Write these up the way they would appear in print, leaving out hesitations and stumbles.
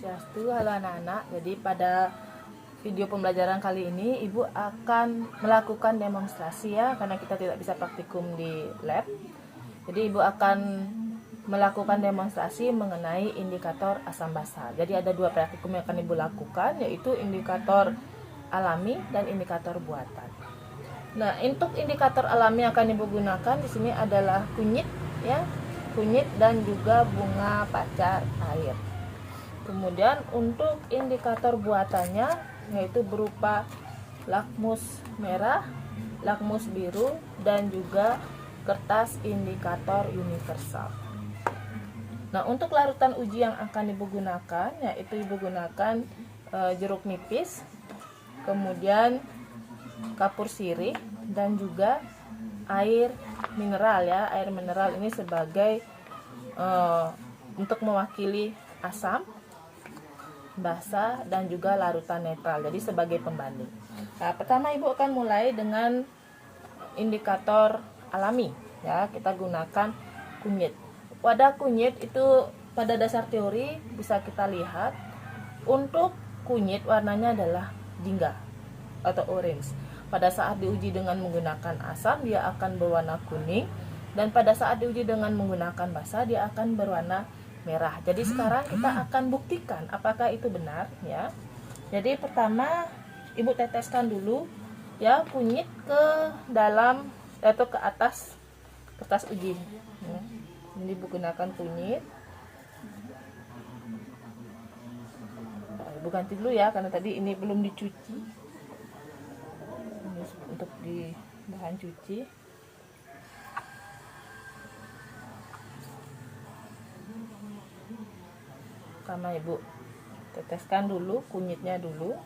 Swastiastu, halo anak-anak. Jadi pada video pembelajaran kali ini Ibu akan melakukan demonstrasi ya, karena kita tidak bisa praktikum di lab. Jadi Ibu akan melakukan demonstrasi mengenai indikator asam basa. Jadi ada dua praktikum yang akan Ibu lakukan, yaitu indikator alami dan indikator buatan. Nah, untuk indikator alami yang akan Ibu gunakan di sini adalah kunyit ya, kunyit dan juga bunga pacar air. Kemudian untuk indikator buatannya yaitu berupa lakmus merah, lakmus biru, dan juga kertas indikator universal. Nah, untuk larutan uji yang akan Ibu gunakan yaitu Ibu gunakan jeruk nipis, kemudian kapur sirih, dan juga air mineral ya. Air mineral ini sebagai untuk mewakili asam basa dan juga larutan netral, jadi sebagai pembanding. Nah, pertama Ibu akan mulai dengan indikator alami ya. Kita gunakan kunyit. Pada kunyit itu pada dasar teori bisa kita lihat untuk kunyit warnanya adalah jingga atau orange. Pada saat diuji dengan menggunakan asam dia akan berwarna kuning, dan pada saat diuji dengan menggunakan basa dia akan berwarna merah. Jadi sekarang kita akan buktikan apakah itu benar ya. Jadi pertama Ibu teteskan dulu ya kunyit ke dalam atau ke atas kertas uji. Ini Ibu gunakan kunyit. Ibu ganti dulu ya karena tadi ini belum dicuci. Ini untuk di bahan cuci. Pertama Ibu teteskan dulu kunyitnya dulu.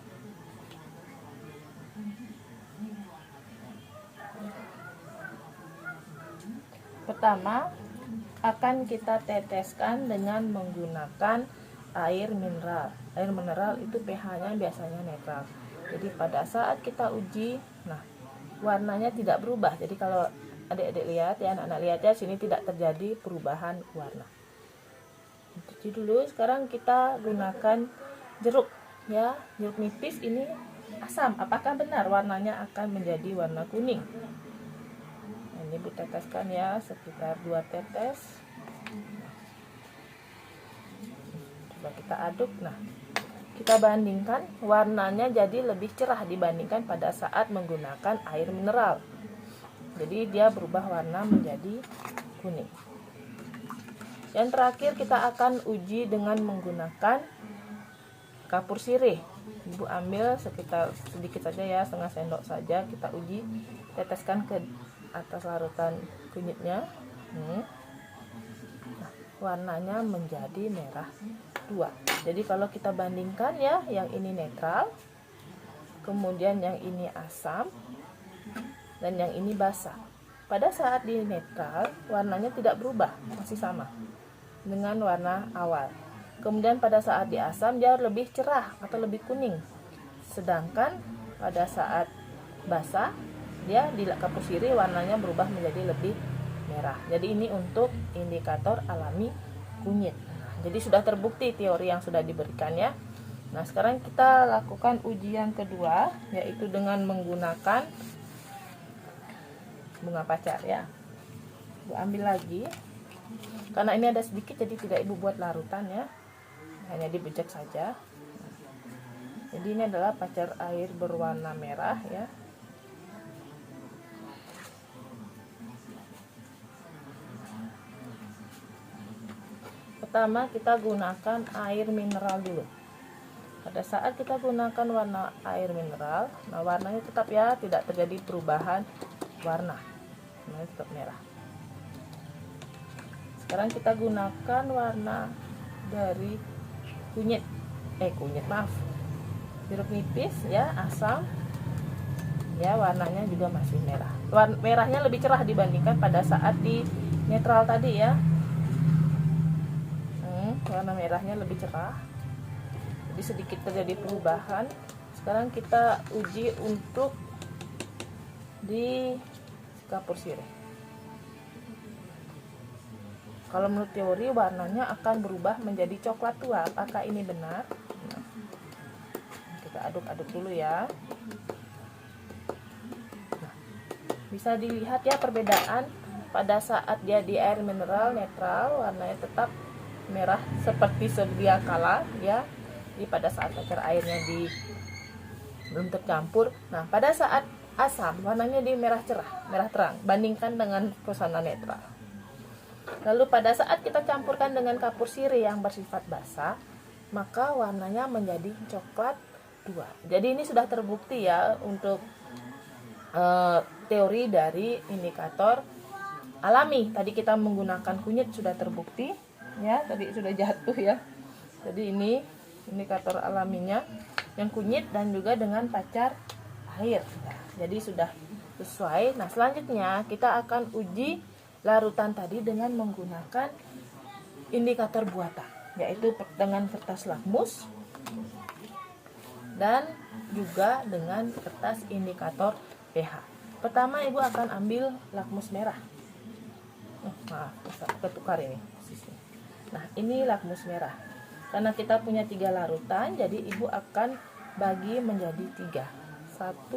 Pertama akan kita teteskan dengan menggunakan air mineral. Air mineral itu pH-nya biasanya netral. Jadi pada saat kita uji, nah warnanya tidak berubah. Jadi kalau adik-adik lihat ya, anak-anak lihat ya, sini tidak terjadi perubahan warna. Cuci dulu. Sekarang kita gunakan jeruk ya, jeruk nipis ini asam. Apakah benar warnanya akan menjadi warna kuning? Nah, ini Bu teteskan ya, sekitar 2 tetes. Coba kita aduk. Nah, kita bandingkan warnanya jadi lebih cerah dibandingkan pada saat menggunakan air mineral. Jadi dia berubah warna menjadi kuning. Yang terakhir kita akan uji dengan menggunakan kapur sirih. Ibu ambil sekitar sedikit saja ya, setengah sendok saja. Kita uji, teteskan ke atas larutan kunyitnya. Nah, warnanya menjadi merah 2. Jadi kalau kita bandingkan ya, yang ini netral, kemudian yang ini asam, dan yang ini basa. Pada saat di netral warnanya tidak berubah, masih sama dengan warna awal. Kemudian pada saat di asam dia lebih cerah atau lebih kuning. Sedangkan pada saat basa dia di kapur sirih warnanya berubah menjadi lebih merah. Jadi ini untuk indikator alami kunyit. Jadi sudah terbukti teori yang sudah diberikan ya. Nah, sekarang kita lakukan ujian kedua, yaitu dengan menggunakan bunga pacar ya. Ibu ambil lagi. Karena ini ada sedikit jadi tidak Ibu buat larutan ya. Hanya dibejek saja. Jadi ini adalah pacar air berwarna merah ya. Pertama kita gunakan air mineral dulu. Pada saat kita gunakan warna air mineral, nah warnanya tetap ya, tidak terjadi perubahan warna. Nah, tetap merah. Sekarang kita gunakan warna dari jeruk nipis ya, asam ya, warnanya juga masih merah. Merahnya lebih cerah dibandingkan pada saat di netral tadi ya. Warna merahnya lebih cerah, jadi sedikit terjadi perubahan. Sekarang kita uji untuk di kapur sirih. Kalau menurut teori warnanya akan berubah menjadi coklat tua. Apakah ini benar? Nah, kita aduk-aduk dulu ya. Nah, bisa dilihat ya perbedaan pada saat dia di air mineral netral, warnanya tetap merah seperti sedia kala ya. Jadi pada saat cair airnya belum tercampur. Nah, pada saat asam warnanya di merah cerah, merah terang, bandingkan dengan suasana netral. Lalu pada saat kita campurkan dengan kapur sirih yang bersifat basah, maka warnanya menjadi coklat tua. Jadi ini sudah terbukti ya untuk teori dari indikator alami. Tadi kita menggunakan kunyit sudah terbukti ya, tadi sudah jatuh ya. Jadi ini indikator alaminya yang kunyit dan juga dengan pacar air. Nah, jadi sudah sesuai. Nah, selanjutnya kita akan uji larutan tadi dengan menggunakan indikator buatan, yaitu dengan kertas lakmus dan juga dengan kertas indikator pH. Pertama ibu akan ambil lakmus merah. Maaf, ketukar ini posisinya. Nah, ini lakmus merah. Karena kita punya 3 larutan, jadi ibu akan bagi menjadi 3. 1,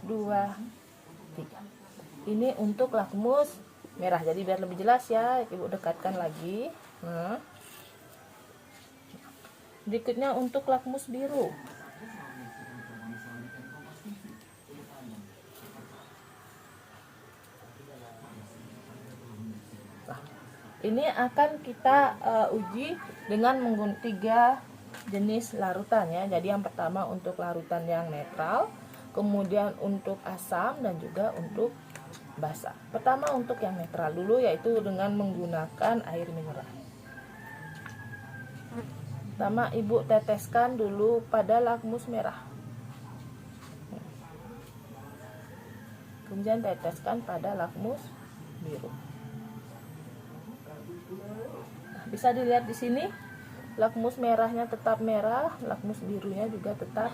2, 3. Ini untuk lakmus merah. Jadi biar lebih jelas ya, ibu dekatkan lagi. Nah, berikutnya untuk lakmus biru. Nah, ini akan kita uji dengan menggunakan 3 jenis larutan ya. Jadi yang pertama untuk larutan yang netral, kemudian untuk asam dan juga untuk basah. Pertama untuk yang netral dulu, yaitu dengan menggunakan air mineral. Pertama ibu teteskan dulu pada lakmus merah, kemudian teteskan pada lakmus biru. Nah, bisa dilihat di sini lakmus merahnya tetap merah, lakmus birunya juga tetap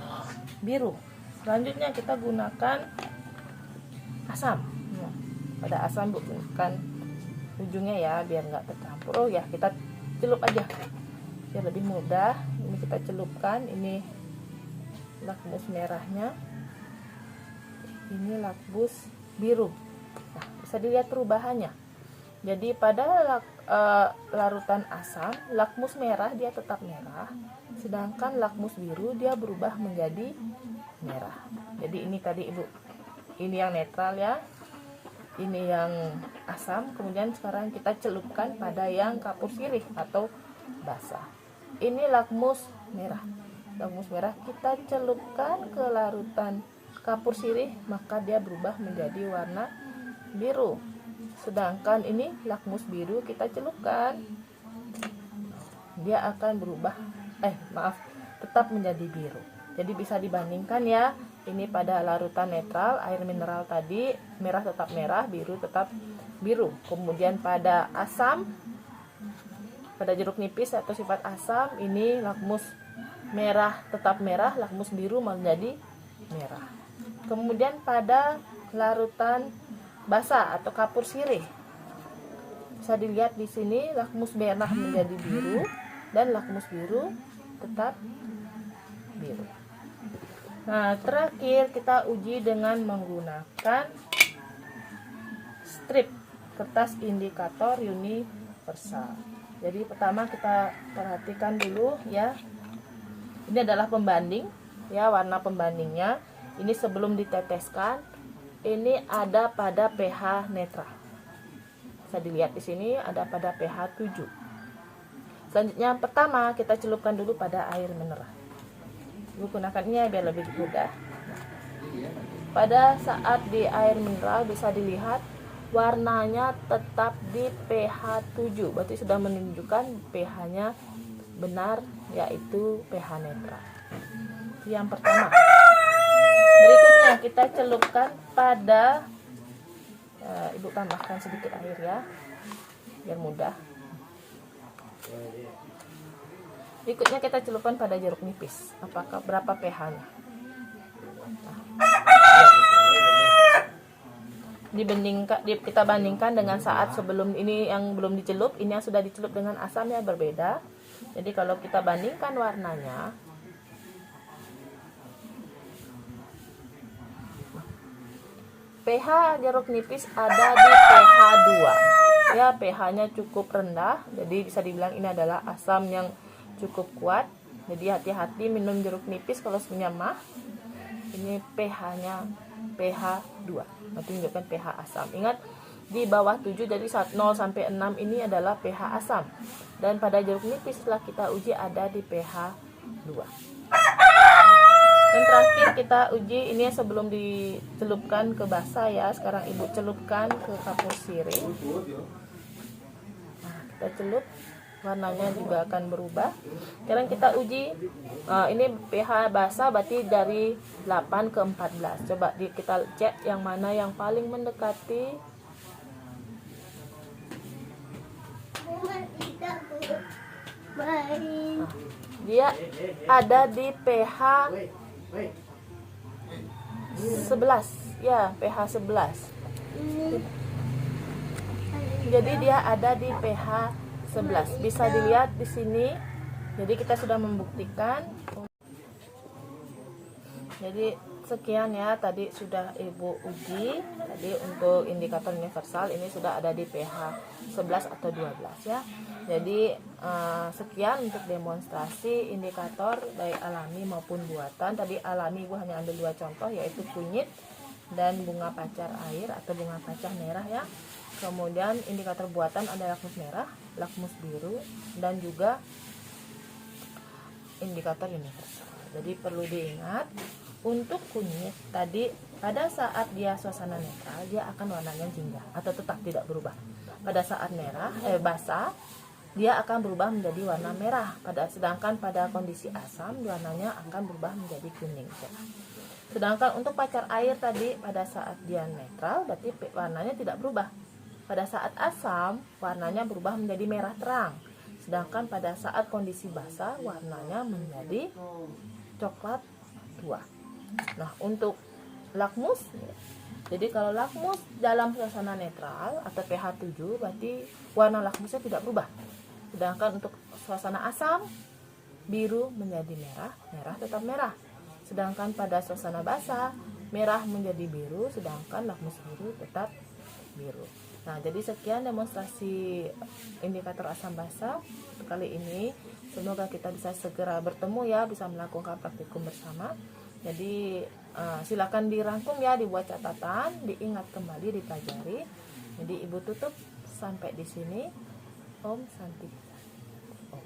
biru. Selanjutnya kita gunakan asam. Pada asam bukan ujungnya ya, biar nggak tercampur. Oh ya, kita celup aja biar lebih mudah. Ini kita celupkan, ini lakmus merahnya, ini lakmus biru. Nah, bisa dilihat perubahannya. Jadi pada larutan asam, lakmus merah dia tetap merah, sedangkan lakmus biru dia berubah menjadi merah. Jadi ini tadi ibu, ini yang netral ya, ini yang asam. Kemudian sekarang kita celupkan pada yang kapur sirih atau basah. Ini lakmus merah. Lakmus merah kita celupkan ke larutan kapur sirih, maka dia berubah menjadi warna biru. Sedangkan ini lakmus biru kita celupkan, dia akan berubah tetap menjadi biru. Jadi bisa dibandingkan ya. Ini pada larutan netral, air mineral tadi merah tetap merah, biru tetap biru. Kemudian pada asam, pada jeruk nipis atau sifat asam, ini lakmus merah tetap merah, lakmus biru menjadi merah. Kemudian pada larutan basah atau kapur sirih, bisa dilihat di sini lakmus merah menjadi biru dan lakmus biru tetap biru. Nah, terakhir kita uji dengan menggunakan strip kertas indikator universal. Jadi pertama kita perhatikan dulu ya. Ini adalah pembanding ya, warna pembandingnya. Ini sebelum diteteskan, ini ada pada pH netral. Bisa dilihat di sini ada pada pH 7. Selanjutnya pertama kita celupkan dulu pada air mineral. Gunakannya biar lebih mudah. Pada saat di air mineral bisa dilihat warnanya tetap di pH 7. Berarti sudah menunjukkan pH-nya benar, yaitu pH netral. Itu yang pertama. Berikutnya kita celupkan pada ibu tambahkan sedikit air ya, biar mudah. Berikutnya kita celupkan pada jeruk nipis. Apakah berapa pH-nya? kita bandingkan dengan saat sebelum ini yang belum dicelup, ini yang sudah dicelup dengan asam ya berbeda. Jadi kalau kita bandingkan warnanya, pH jeruk nipis ada di pH 2 ya, pH-nya cukup rendah, jadi bisa dibilang ini adalah asam yang cukup kuat. Jadi hati-hati minum jeruk nipis kalau punya mah. Ini pH-nya pH 2, nanti menunjukkan pH asam. Ingat di bawah 7, jadi 0 sampai 6 ini adalah pH asam. Dan pada jeruk nipis setelah kita uji ada di pH 2. Dan terakhir kita uji ini sebelum dicelupkan ke basah ya. Sekarang ibu celupkan ke kapur sirih. Nah, kita celup, warnanya juga akan berubah. Sekarang kita uji, ini pH basah berarti dari 8 ke 14. Coba kita cek yang mana yang paling mendekati. Nah, dia ada di pH 11 ya, pH 11. Jadi dia ada di pH 11. Bisa dilihat di sini. Jadi kita sudah membuktikan. Jadi sekian ya, tadi sudah ibu uji. Tadi untuk indikator universal ini sudah ada di pH 11 atau 12 ya. Jadi sekian untuk demonstrasi indikator baik alami maupun buatan. Tadi alami ibu hanya ambil 2 contoh, yaitu kunyit dan bunga pacar air atau bunga kaca merah ya. Kemudian indikator buatan ada lakmus merah, lakmus biru, dan juga indikator universal. Jadi perlu diingat, untuk kunyit tadi pada saat dia suasana netral dia akan warnanya jingga atau tetap tidak berubah. Pada saat basah dia akan berubah menjadi warna merah. Sedangkan pada kondisi asam warnanya akan berubah menjadi kuning. Sedangkan untuk pacar air tadi pada saat dia netral berarti warnanya tidak berubah. Pada saat asam warnanya berubah menjadi merah terang. Sedangkan pada saat kondisi basah warnanya menjadi coklat tua. Nah, untuk lakmus, jadi kalau lakmus dalam suasana netral atau pH 7 berarti warna lakmusnya tidak berubah. Sedangkan untuk suasana asam, biru menjadi merah, merah tetap merah. Sedangkan pada suasana basah, merah menjadi biru, sedangkan lakmus biru tetap biru. Nah, jadi sekian demonstrasi indikator asam basah kali ini. Semoga kita bisa segera bertemu ya, bisa melakukan praktikum bersama. Jadi silakan dirangkum ya, dibuat catatan, diingat kembali, dipelajari. Jadi ibu tutup sampai di sini. Om Santi. Om.